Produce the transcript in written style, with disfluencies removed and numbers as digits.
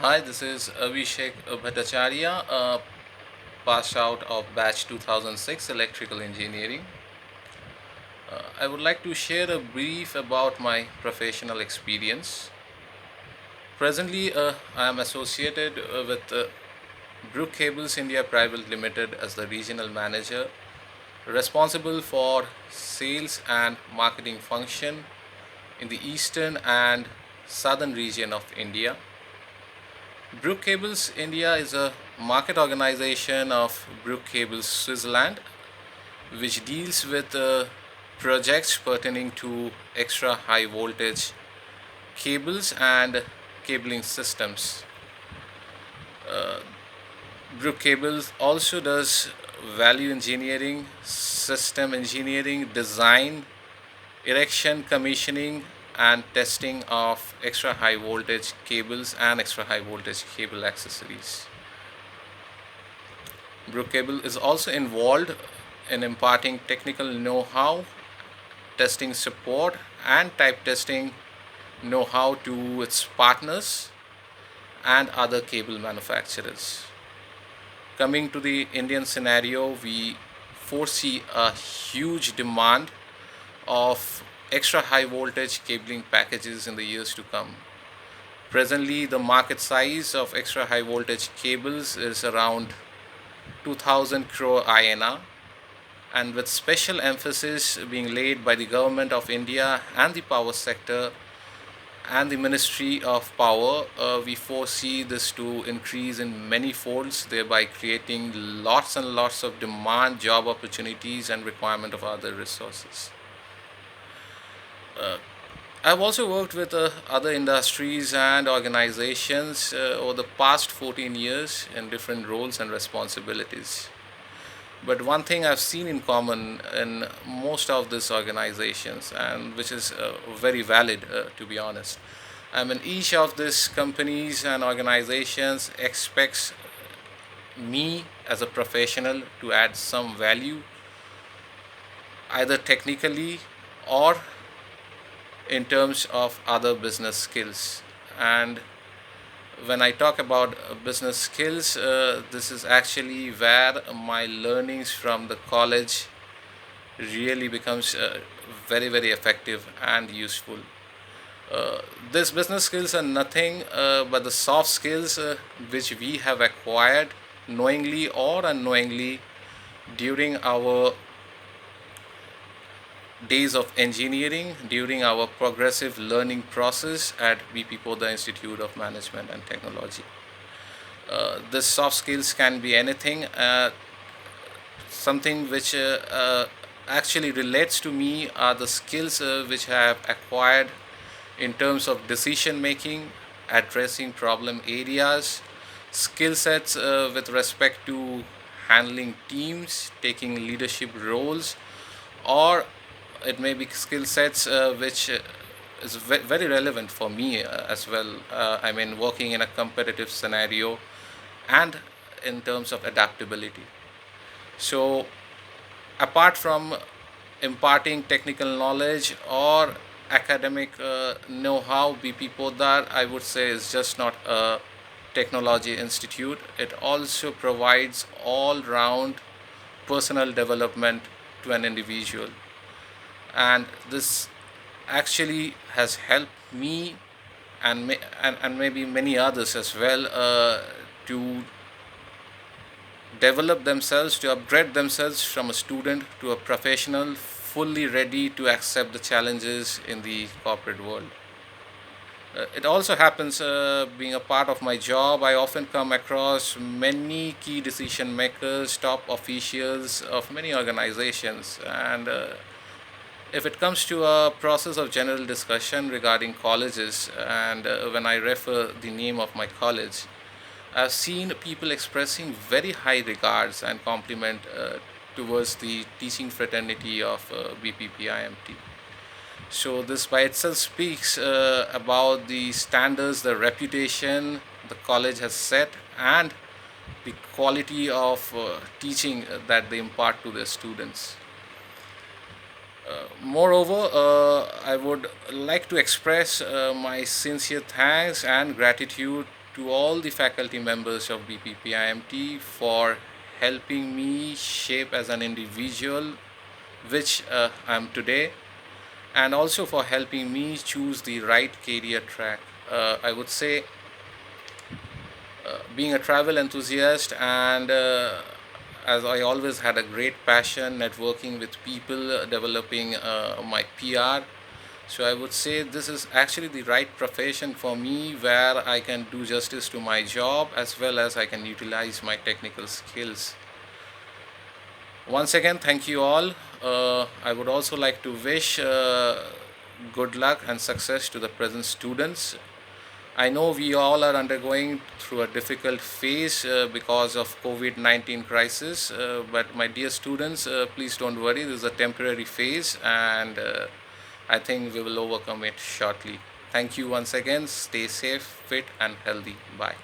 Hi, this is Abhishek Bhattacharya, passed out of batch 2006 electrical engineering. I would like to share a brief about my professional experience. Presently, I am associated with Brook Cables India Private Limited as the regional manager, responsible for sales and marketing function in the eastern and southern region of India. Brook Cables India is a market organization of Brook Cables Switzerland, which deals with projects pertaining to extra high voltage cables and cabling systems. Brook Cables also does value engineering, system engineering, design, erection, commissioning, and testing of extra high voltage cables and extra high voltage cable accessories. Brookable is also involved in imparting technical know-how, testing support, and type testing know-how to its partners and other cable manufacturers. Coming to the Indian scenario, we foresee a huge demand of extra high voltage cabling packages in the years to come. Presently, the market size of extra high voltage cables is around 2000 crore INR, and with special emphasis being laid by the government of India and the power sector and the Ministry of Power, we foresee this to increase in many folds, thereby creating lots and lots of demand, job opportunities, and requirement of other resources. I've also worked with other industries and organizations over the past 14 years in different roles and responsibilities. But one thing I've seen in common in most of these organizations, and which is very valid, to be honest, I mean, each of these companies and organizations expects me as a professional to add some value, either technically or in terms of other business skills. And when I talk about business skills, this is actually where my learnings from the college really becomes very very effective and useful. These business skills are nothing but the soft skills which we have acquired knowingly or unknowingly during our days of engineering, during our progressive learning process at BP Poda Institute of Management and Technology. The soft skills can be anything, something which actually relates to me are the skills which I have acquired in terms of decision making, addressing problem areas, skill sets with respect to handling teams, taking leadership roles, or it may be skill sets which is very relevant for me as well. I mean, working in a competitive scenario and in terms of adaptability. So, apart from imparting technical knowledge or academic know-how, BP Podar, I would say, is just not a technology institute. It also provides all-round personal development to an individual, and this actually has helped me and maybe many others as well to develop themselves, to upgrade themselves from a student to a professional, fully ready to accept the challenges in the corporate world. It also happens, being a part of my job, I often come across many key decision makers, top officials of many organizations, and if it comes to a process of general discussion regarding colleges, and when I refer the name of my college, I've seen people expressing very high regards and compliment towards the teaching fraternity of BPPIMT. So this by itself speaks about the standards, the reputation the college has set, and the quality of teaching that they impart to their students. Moreover, I would like to express my sincere thanks and gratitude to all the faculty members of BPPIMT for helping me shape as an individual, which I am today, and also for helping me choose the right career track. I would say, being a travel enthusiast, and as I always had a great passion networking with people, developing my PR. So I would say this is actually the right profession for me, where I can do justice to my job as well as I can utilize my technical skills. Once again, thank you all. I would also like to wish good luck and success to the present students. I know we all are undergoing through a difficult phase because of COVID-19 crisis, but my dear students, please don't worry. This is a temporary phase, and I think we will overcome it shortly. Thank you once again. Stay safe, fit, and healthy. Bye.